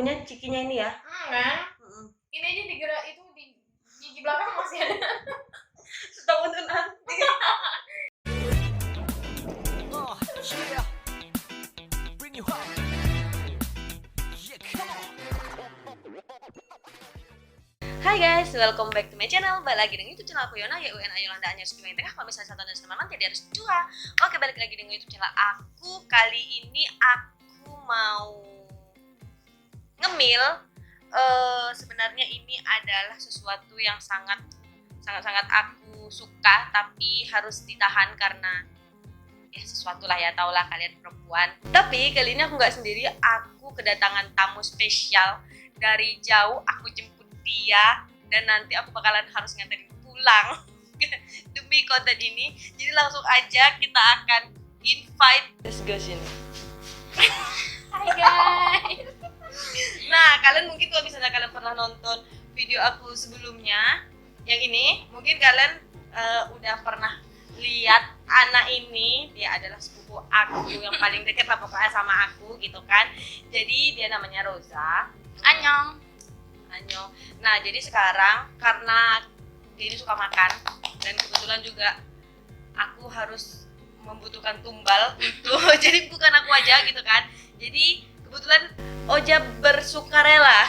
baunya cikinya ini ya. Kan? Ini aja digerak itu di gigi belakang masih ada. Stop untuk nanti. Hai guys, welcome back to my channel. Balik lagi dengan YouTube channel aku Yona, YUNA Yolanda Anyar Sukima yang tengah. Kalau misalnya satu dan sama jadi harus dua. Oke, balik lagi dengan YouTube channel aku. Kali ini aku mau ngemil. Sebenarnya ini adalah sesuatu yang sangat aku suka, tapi harus ditahan karena ya sesuatu lah ya, tau lah kalian perempuan. Tapi kali ini aku nggak sendiri, aku kedatangan tamu spesial dari jauh. Aku jemput dia dan nanti aku bakalan harus nganterin pulang demi konten ini. Jadi langsung aja kita akan invite. Let's go sini. Hai guys. Nah, kalian mungkin kalau misalnya kalian pernah nonton video aku sebelumnya yang ini, mungkin kalian udah pernah lihat anak ini. Dia adalah sepupu aku yang paling dekat lah pokoknya sama aku gitu kan. Jadi dia namanya Rosa. Annyeong. Nah, jadi sekarang karena dia ini suka makan dan kebetulan juga aku harus membutuhkan tumbal untuk jadi bukan aku aja gitu kan. Jadi kebetulan Oja bersukarela.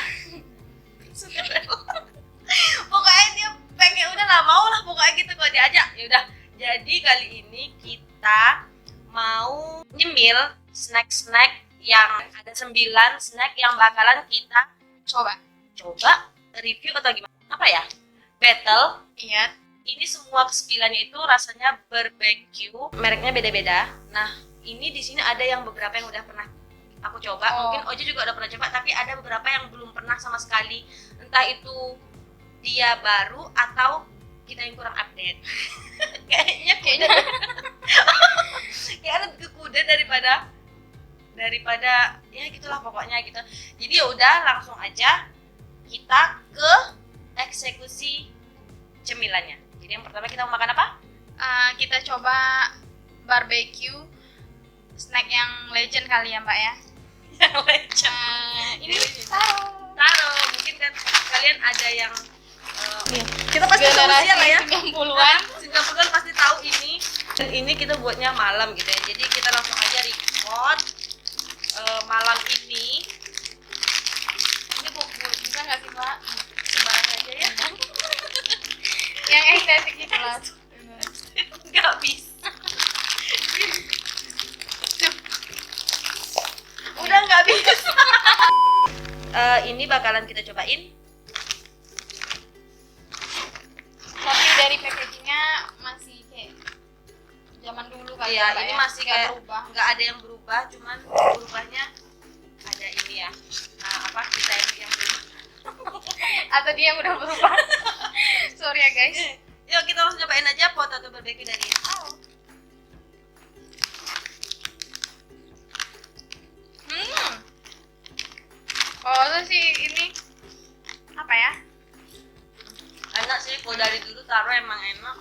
Pokoknya dia pengen udah lah, mau lah pokoknya gitu kalau diajak. Ya udah. Jadi kali ini kita mau nyemil snack-snack yang ada 9 snack yang bakalan kita coba review atau gimana? Apa ya? Battle. Iya. Ini semua ke-9-nya itu rasanya barbecue, mereknya beda-beda. Nah, ini di sini ada yang beberapa yang udah pernah aku coba. Mungkin Oja juga udah pernah coba, tapi ada beberapa yang belum pernah sama sekali. Entah itu dia baru atau kita yang kurang update. Kayaknya kayak lebih ke kuda daripada ya gitulah pokoknya gitu. Jadi ya udah langsung aja kita ke eksekusi cemilannya. Jadi yang pertama kita mau makan apa? Kita coba barbecue snack yang legend kali ya Mbak ya. Yang legend. Ini Taro. Mungkin kan kalian ada yang kita pasti tahu generasi lah ya. 90-an. 90-an pasti tahu ini. Dan ini kita buatnya malam gitu ya. Jadi kita langsung aja record malam ini. Ini Bisa nggak sih Mbak? sembarang aja ya. Yang estetik gitu lah. Nggak bisa. Udah nggak bisa. Ini bakalan kita cobain. Tapi dari packagingnya masih kayak zaman dulu kali Iya, Mbak ini ya? masih Nggak kayak berubah. nggak ada yang berubah, cuman berubahnya ada ini ya. Nah, apa kita yang berubah? Atau dia yang udah berubah. Sorry ya guys. Yuk kita langsung cobain aja potato barbecue dari Al. Oh itu sih ini apa ya? Enak sih, kalau dari dulu taruh emang enak.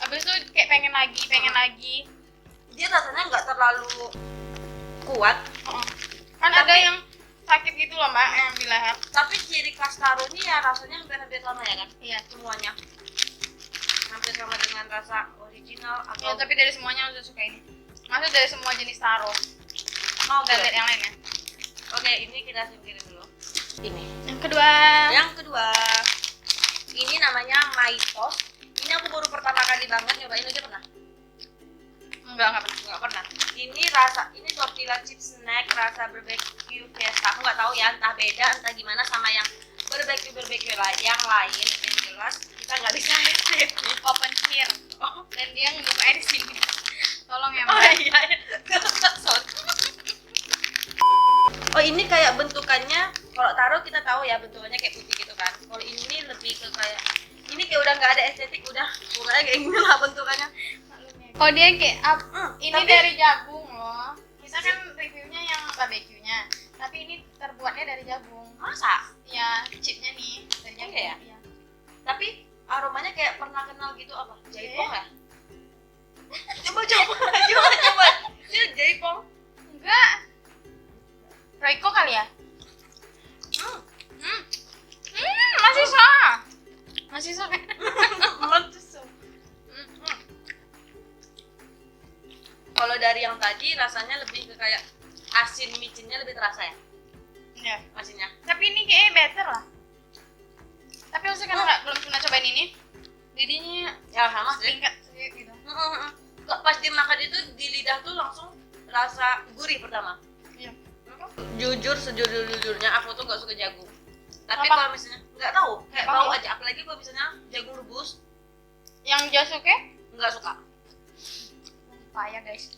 Habis itu kayak pengen lagi. Dia rasanya nggak terlalu kuat, Kan Tapi- ada yang sakit gitu loh Mbak yang di leher. tapi ciri khas taro ini ya rasanya hampir sama ya kan? Iya. Semuanya hampir sama dengan rasa original Ya, atau tapi dari semuanya udah suka ini. Maksudnya dari semua jenis taro. mau Udah lihat yang lainnya. Oke, ini kita singkirin dulu. Ini. Yang kedua. Yang kedua, ini namanya Maitos. Ini aku baru pertama kali banget nyobain. Aja pernah? Enggak pernah. Nggak pernah. Ini tortilla chips snack rasa barbecue fiesta. Aku nggak tahu ya, entah beda, entah gimana sama yang barbecue yang lain. Yang jelas kita nggak bisa nge-save nih. Open here. Dan dia ngebukanya di sini. Tolong ya Oh Mbak. iya, sorry. Oh ini kayak bentukannya, kalau taruh kita tahu ya bentukannya kayak putih gitu kan. Kalau ini lebih ke kayak, ini kayak udah nggak ada estetik, udah pokoknya kayak gini lah bentukannya. Oh dia kayak ini tapi- dari jagung loh. Kita kan reviewnya yang barbecue-nya. Tapi ini terbuatnya dari jagung. Masa? Ya, chipnya nih dari jagung. Iya ya? Iya. Tapi aromanya kayak pernah kenal gitu apa? Jaipong Iya. ya? Coba. Ini jaipong. Enggak. Royco kali ya? tadi rasanya lebih ke kayak asin micinnya lebih terasa ya Iya. asinnya. Tapi ini kayaknya better lah. Tapi maksudnya karena belum pernah cobain ini, jadinya Ya sama sih. tingkat sih gitu. Kok pas dimakan itu di lidah tuh langsung rasa gurih pertama. Iya. Jujur sejujur-jujurnya aku tuh gak suka jagung. Tapi Kenapa? kalau misalnya nggak tahu kayak Kenapa? bau aja, apalagi kalau misalnya jagung rebus Yang Jasuke nggak suka. payah guys.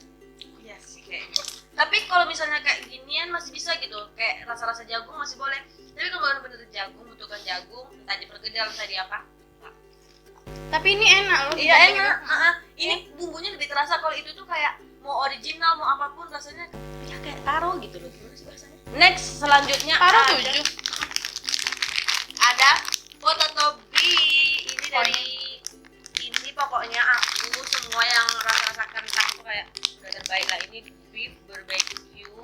Iya sih kayaknya. Tapi kalau misalnya kayak ginian masih bisa gitu, kayak rasa-rasa jagung masih boleh. Tapi kalau bener-bener jagung, butuhkan jagung, entah diperkedel, entah di apa. Tapi ini enak loh. Iya dibanding enak. itu. Ini bumbunya lebih terasa. Kalau itu tuh kayak mau original mau apapun rasanya ya kayak taro gitu loh. Gimana sih bahasanya? Next selanjutnya Taruh ada 7. ada Pototobi. Ini Oh, dari ini pokoknya aku semua yang rasa-rasa kentang tuh kayak udah terbaik lah. Ini beef barbecue.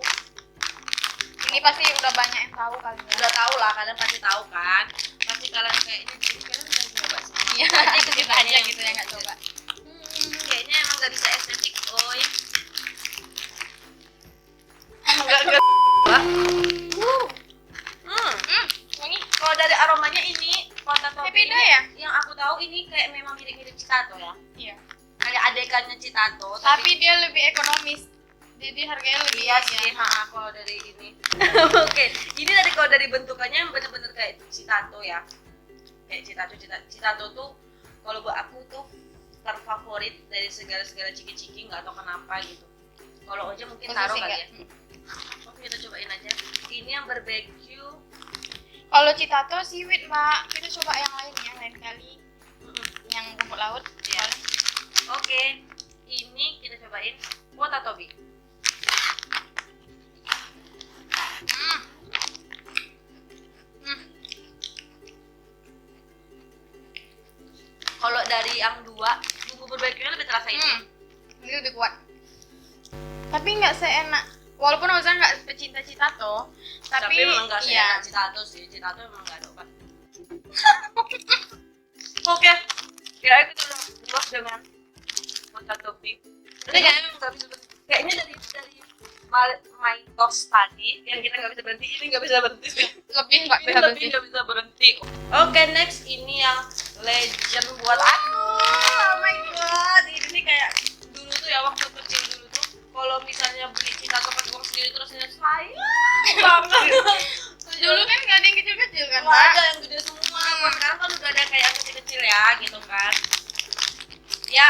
Ini pasti udah banyak yang tahu kali ya. Udah tahu lah, kalian pasti tahu kan. Pasti kalian kayaknya kalian udah coba semua. Iya, Aja kita aja gitu ya nggak coba. Kayaknya emang gak bisa estetik, oi. Wangi. Kalau dari aromanya ini Pototobi Beda ini, ya? yang aku tahu ini kayak memang mirip-mirip citato ya. Iya. Kayak adekannya citato, Tapi dia lebih ekonomis. Jadi harganya lebih iya sih, kalau dari ini. Oke, ini kalau dari bentukannya yang bener-bener kayak citato ya. Kayak citato tuh kalau buat aku tuh terfavorit dari segala ciki-ciki, nggak tahu kenapa gitu. Kalau Oja mungkin Khusus taruh sih kali nggak? ya. Oke, kita cobain aja. Ini yang barbecue. Kalau citato seaweed, Mbak. Kita coba yang lain ya, lain kali. Yang rumput laut. Iya. Boleh. Oke, ini kita cobain Pototobi. Kalau dari yang dua, bumbu barbecue-nya lebih terasa ini. Ini lebih kuat. Tapi nggak seenak. Walaupun Oza nggak pecinta citato, Tapi memang nggak iya. seenak citato sih. Citato memang nggak ada obat. Oke, kira kita udah puas dengan Pototobi. Ini kayaknya memang nggak bisa berhenti. Kayaknya dari my toast tadi yang kita nggak bisa berhenti, ini nggak bisa berhenti sih. Lebih nggak Ini bisa lebih berhenti. nggak bisa berhenti. Oke, next ini yang legend buat aku. Oh my god, ini kayak dulu tuh ya waktu kecil dulu tuh kalau misalnya beli citato pakai uang sendiri tuh rasanya sayang banget. Dulu kan nggak ada yang kecil-kecil kan, Wah, Mbak? ada yang gede semua. Kalau sekarang kan udah ada kayak yang kecil-kecil ya gitu kan. Ya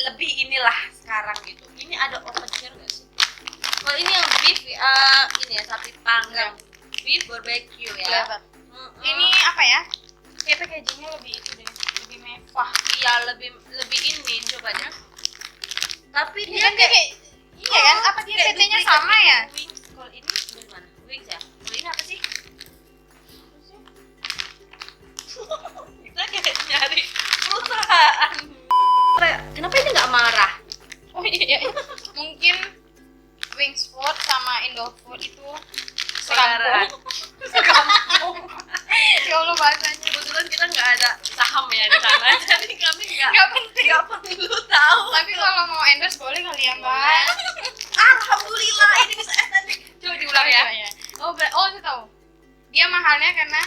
lebih inilah sekarang gitu. Ini ada open share nggak sih? Kalau ini yang beef ini ya sapi panggang. Beef barbecue ya. Kelihatan. Ini apa ya? Kayak packagingnya lebih itu deh, lebih mewah. Iya lebih ini coba deh. Tapi Ini dia kan kayak iya kan? Apa dia kayak PT-nya duplikat sama gitu. ya? Wings. Kalau ini dari mana? Wings ya. Kalau ini apa sih? Kita kayak nyari perusahaan. Kenapa ini nggak marah? Oh iya, iya. Mungkin Wingsfood sama Indofood itu Saudaraan. sekampung. Ya Allah bahasanya. Kebetulan kita nggak ada saham ya di sana, jadi kami Nggak penting. nggak perlu tahu. Tapi kalau mau endorse boleh kali ya, Mbak. Alhamdulillah ini bisa estetik. Coba diulang ya. Oh, saya tahu. Dia mahalnya karena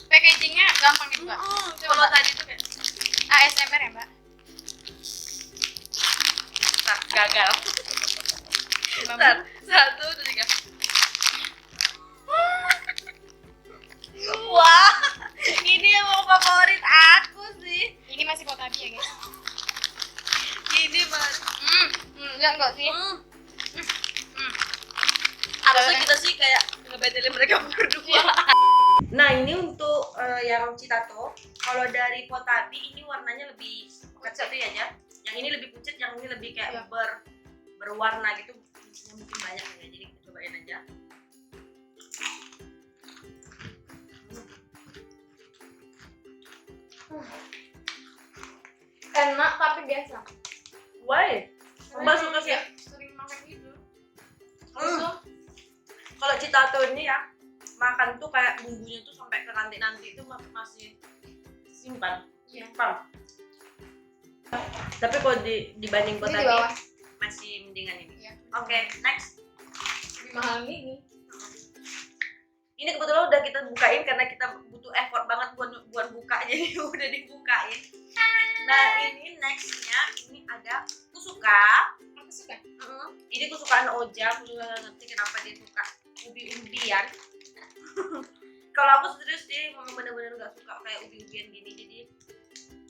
packagingnya gampang gitu, Mbak. Kalau tadi tuh kayak ASMR ya, Mbak. gagal. Bentar, 1, 2, 3. Wah, ini yang favorit aku sih. Ini masih Pototobi ya, guys. Ini mas. Enggak sih. Harusnya kita sih kayak ngebetelin mereka berdua. Nah ini untuk yang citato. Kalau dari Pototobi ini warnanya lebih pucat ya, aja. Yang ini lebih pucat, yang ini lebih kayak Iya. berwarna gitu. Yang mungkin banyak ya. Jadi kita cobain aja. Enak tapi biasa. Why? Mbak suka sih. Sering makan gitu. Kalau citato ini ya makan tuh kayak bumbunya tuh sampai ke nanti itu masih simpan. Iya. Tapi kalau dibanding Ini di Pototobi bawah. masih mendingan ini. Iya. Oke, next. Lebih mahal ini. Ini kebetulan udah kita bukain karena kita butuh effort banget buat buka, jadi udah dibukain. Nah ini nextnya, ini ada kusuka. Aku suka. Ini kesukaan Oja, aku juga gak ngerti kenapa dia suka ubi-ubian. Kalau aku serius sih memang bener-bener gak suka kayak ubi-ubian gini, jadi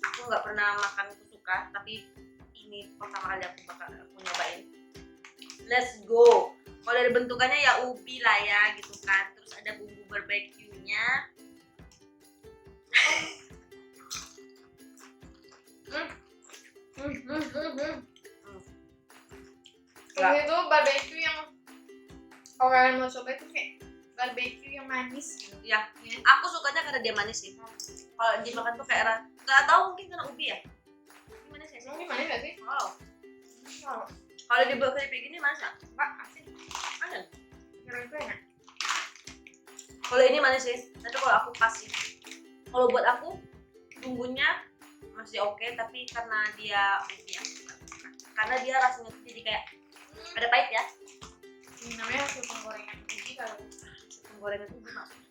aku gak pernah makan kusuka, tapi ini pertama kali aku nyobain. Let's go. Kalau dari bentukannya ya ubi lah ya gitu kan, terus ada bumbu barbeque-nya. Kalau itu barbecue yang orang mau coba itu kayak barbecue yang manis gitu. Ya, aku sukanya karena dia manis sih. Kalau dimakan tuh kayak nggak tahu mungkin karena ubi ya. Gimana sih? Ini manis gak sih? Oh, Oh, kalau dibuat keripik gini manis nggak? enggak asin. Ada. Kira itu enak. Kalau ini manis sih, tapi kalau aku pas sih. Kalau buat aku bumbunya masih oke, tapi karena dia ubi ya, karena dia rasanya tuh jadi kayak ada pahit ya. Ini namanya hasil penggorengan ubi kalau. Penggorengan ubi maksudnya.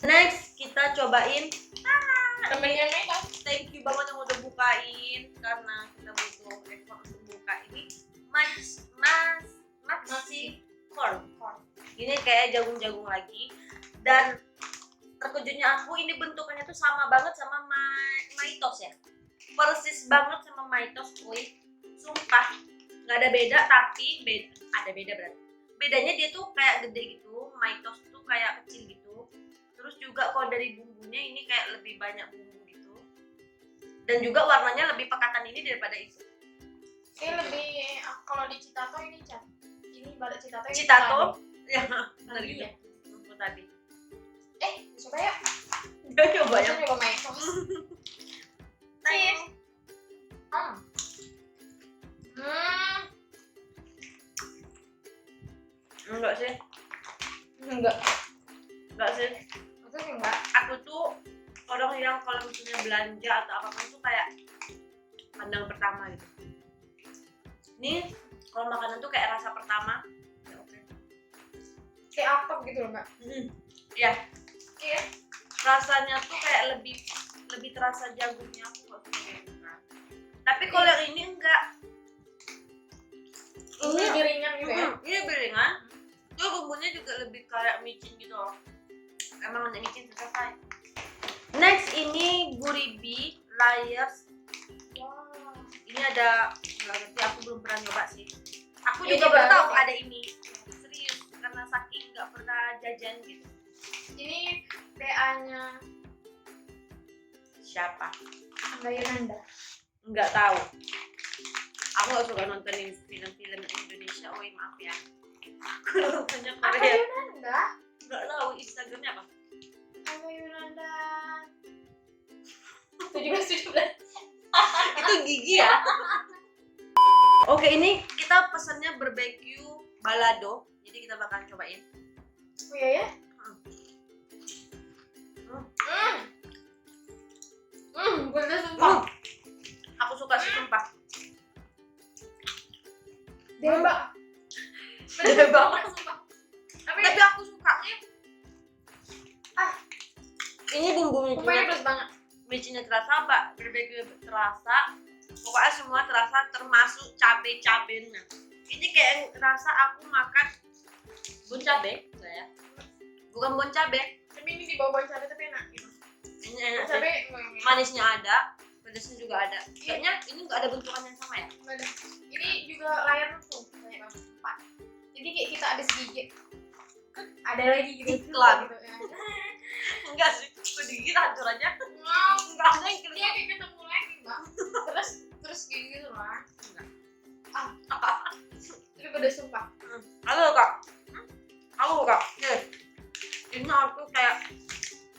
Next kita cobain. Temennya mereka. Thank you banget yang udah bukain karena kita butuh effort untuk buka ini. Maxi corn. Ini kayak jagung-jagung lagi, dan terkejutnya aku ini bentukannya tuh sama banget sama maitos ya, persis banget sama maitos, kuy, sumpah nggak ada beda, tapi ada beda berarti. Bedanya dia tuh kayak gede gitu, maitos tuh kayak kecil gitu. Terus juga kalau dari bumbunya ini kayak lebih banyak bumbu gitu, dan juga warnanya lebih pekatan ini daripada itu. Ini lebih kalau di Citato ini Chan. Ini balik Citato. Ini Citato ya benar Tadi gitu. ya. Bumbu tadi. Coba ya. Udah coba ya. Coba maitos. Nice. Enggak sih. Enggak sih. Maksudnya enggak. Aku tuh orang yang kalau misalnya belanja atau apapun tuh kayak pandang pertama gitu. Ini kalau makanan tuh kayak rasa pertama. Ya oke. Kayak apa gitu loh, Mbak. Ya, Iya. rasanya tuh kayak lebih terasa jagungnya, aku nggak suka kayak gitu kan. Tapi kalau yang ini enggak. Ini lebih ringan gitu ya. Ini beringan. Tuh bumbunya juga lebih kayak micin gitu loh. Emang ada micin selesai. Next ini guribi layers. Wow. Ini ada, nggak ngerti, aku belum pernah nyoba sih. Aku Ini juga baru baru tahu sih. ada ini. Serius, karena saking nggak pernah jajan gitu. Ini PA-nya Siapa? Angga Yunanda. Nggak tahu. Aku nggak suka nontonin film-film Indonesia. Oh maaf ya. Aku nontonnya Angga Korea. Yunanda. Nggak tahu Instagramnya apa. Angga Yunanda. 17. Itu gigi ya. Oke, ini kita pesannya barbecue balado. Jadi kita bakalan cobain. Oh iya ya? Bener sumpah. Aku suka sih sumpah. Debak. Beda banget. Sumpah. Tapi aku suka. Ini bumbu Sumpahnya micinnya, pedas banget. micinnya terasa, barbecue terasa. Pokoknya semua terasa, termasuk cabai-cabainya. Ini kayak rasa aku makan bon cabai, enggak ya? Bukan bon cabai. Tapi ini di bawah cabai tapi enak gitu. Ini enak sih. Cabai Manisnya ada, pedasnya juga ada. Kayaknya ini nggak ada bentukan yang sama ya? nggak ada. Ini juga layar tuh banyak banget. 4. Jadi kayak kita habis gigit. Ada lagi gitu. Iklan. Gitu, ya. Enggak sih, aku digigit hancur aja. Wow, Enggak ada yang dia kayak ketemu lagi, Mbak. Terus kayak gitu lah. Tapi pedas sumpah. Halo kak. Halo kak. Nih, ini aku kayak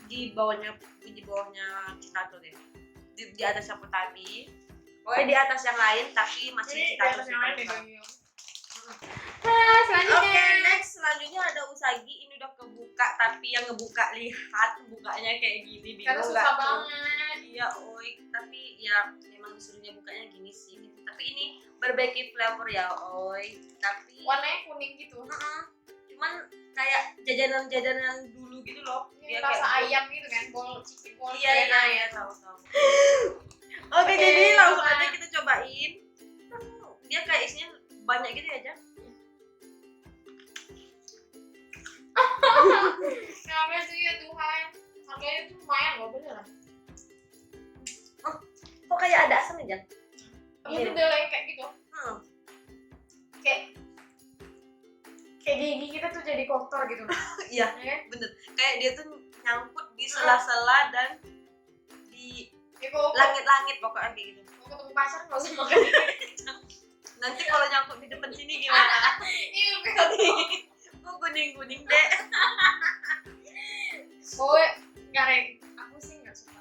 di bawahnya Citato deh. Di atas yang tadi. Pokoknya di atas yang lain tapi masih Ini di Citato atas sih. yang lain kalau deh, nggak. Nah, Oke, selanjutnya. next selanjutnya ada usagi. Ini udah kebuka, tapi yang ngebuka lihat bukanya kayak gini, bingung Karena nggak susah tuh? banget. Iya, oi. Tapi ya memang disuruhnya bukanya gini sih. Tapi ini barbecue flavor ya, oi. Tapi Warnanya kuning gitu. cuman kayak jajanan-jajanan dulu gitu loh. Ini Dia rasa kayak ayam gitu kan, bol chicken bol. iya, tahu. Oke, Oke, jadi langsung coba. aja kita cobain. Dia kayak isinya banyak gitu ya, Jang. Kenapa sih ya Tuhan? Harganya tuh lumayan loh, beneran. Kok kayak ada asam ya, Jang? Tapi Iya. bedel kayak gitu. Hmm. Kayak gigi kita tuh jadi kotor gitu. Iya, Ya kan? bener. Kayak dia tuh nyangkut di sela-sela dan di Ya kalau langit-langit pokoknya kayak gitu. mau ketemu pacar nggak usah makan ini. Nanti kalau nyangkut di depan sini gimana? Iya berarti. Kok kuning-kuning deh. Oh, nggak aku sih nggak suka.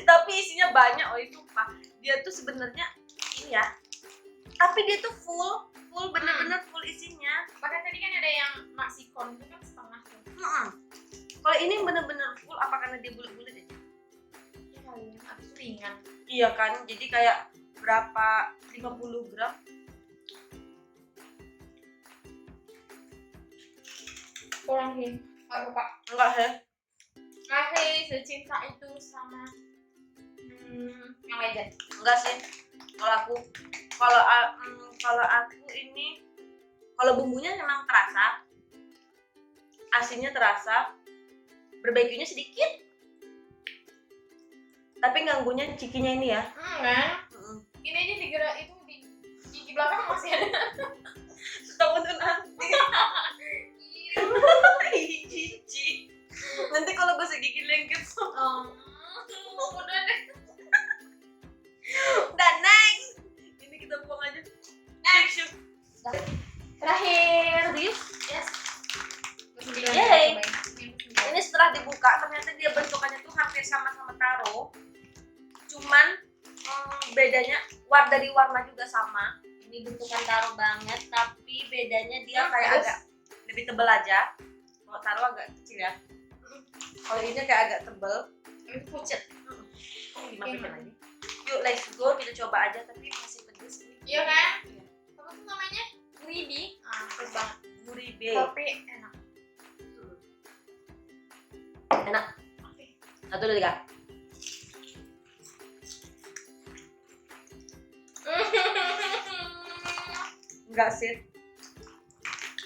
Tapi isinya banyak, oh itu pak. Dia tuh sebenarnya ini ya. Tapi dia tuh full bener-bener full isinya. Bahkan tadi kan ada yang maksikon itu kan setengah tuh. Kalau ini bener-bener full, apa karena dia bulat-bulat aja? Ya kali ya, habis itu ringan. Iya kan, jadi kayak berapa 50 gram. Kurang sih. Nggak suka. Enggak sih. Masih secinta itu sama yang legend. Enggak sih. Kalau aku ini, kalau bumbunya memang terasa, asinnya terasa, barbeque-nya sedikit, tapi ganggunya cikinya ini ya. Kan? Ini aja digerak itu di gigi belakang masih ada. Takut nanti. Cici. Nanti kalau gosok gigi lengket. Udah deh. Udah next. Ini kita buang aja. Next. Terakhir. Serius? Yes. Yeay. Ini setelah dibuka ternyata dia bentukannya tuh hampir sama-sama taro. Cuman bedanya dari warna juga sama. Ini bentukan taro banget, tapi bedanya dia kayak agak lebih tebal aja. Kalau taro agak kecil ya. Kalau ini kayak agak tebal. Ini pucet. Dimasukin lagi. Yuk let's go, kita coba aja, tapi masih pedes nih. Iya kan? Apa tuh namanya? Guridi. Pedes banget. Guribe. Tapi enak. Enak. Oke. 1, 2, 3. Enggak sih.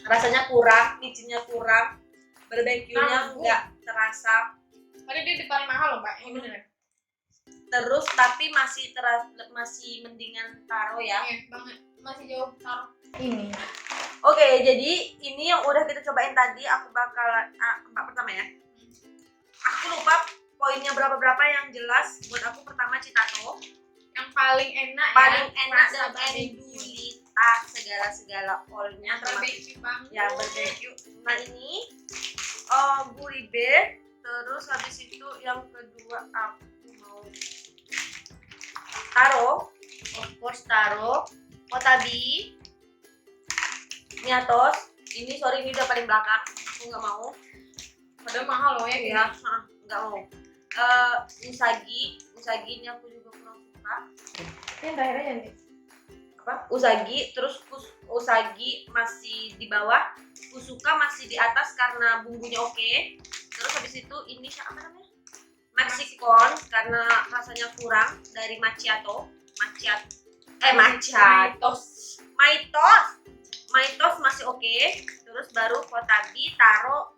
Rasanya kurang, micinnya kurang, barbeque-nya enggak terasa. Padahal dia paling mahal loh, Mbak. Ini beneran. Terus tapi masih mendingan taro ya. Iya, banget. Masih jauh taruh. Ini. Oke, jadi ini yang udah kita cobain tadi, aku bakalan mbak pertama ya. Aku lupa poinnya berapa yang jelas. Buat aku pertama Citato, Yang paling enak paling ya. enak Rasa dan barbecue. endulita segala all-nya termasuk Barbecue banget. ya barbeque. Nah ini guribe, terus habis itu yang kedua aku mau taro, of course taro, kotabi, miatos. Ini sorry ini udah paling belakang, aku nggak mau. Padahal mahal loh ya. Ya, nggak mau. Usagi ini aku juga kurang suka. Ini yang terakhir aja nih. Apa? Usagi, terus usagi masih di bawah, kusuka masih di atas karena bumbunya oke. Terus habis itu ini apa namanya? Maxicon karena rasanya kurang dari macchiato. Maitos masih oke. Terus baru kotabi, taro,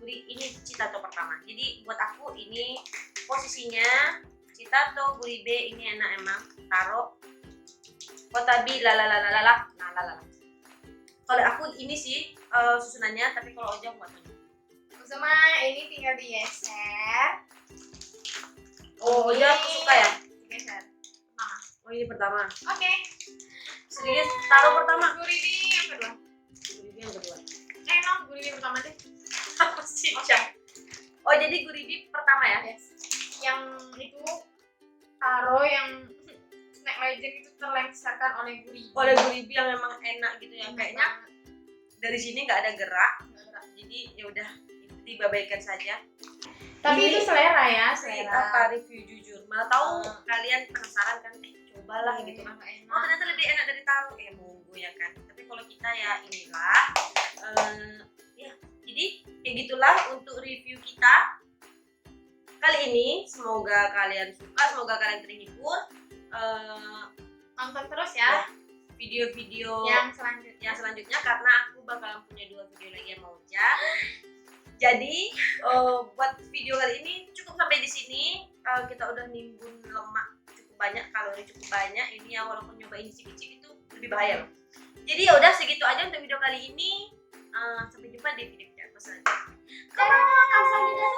ini Citato pertama. Jadi buat aku ini posisinya Citato, guribe ini enak emang. Taro, kotabi, lalalala. Kalau aku ini sih susunannya, tapi kalau Ojang buat mana? Sama ini tinggal digeser. Oh, Ojang aku suka ya. Digeser. Oh ini pertama. Oke. Serius, taro pertama. Guridi yang kedua. Guribe yang kedua. Enak guridi pertama deh. Apa sih? Oh jadi guribe pertama ya? Yes. Yang itu taro yang snack legend itu terlengserkan oleh guridi. Oleh guribe yang memang enak gitu ya. Kayaknya dari sini nggak ada gerak. Jadi ya udah dibabaikan saja. Tapi Ini itu selera ya, selera. apa review jujur. Malah tahu kalian penasaran kan, cobalah gitu kan. Oh ternyata lebih enak dari taruh, monggo ya kan. Tapi kalau kita ya inilah, ya jadi kayak gitulah untuk review kita kali ini. Semoga kalian suka, semoga kalian terhibur. Nonton terus ya Video-video yang yang selanjutnya karena aku bakalan punya 2 video lagi yang mau jadi buat video kali ini cukup sampai di sini. Kita udah nimbun lemak cukup banyak, kalori cukup banyak ini ya, walaupun nyobain cicip-cicip itu lebih bahaya loh. Jadi ya udah segitu aja untuk video kali ini. Sampai jumpa di video-video aku selanjutnya. Kamsahamnida.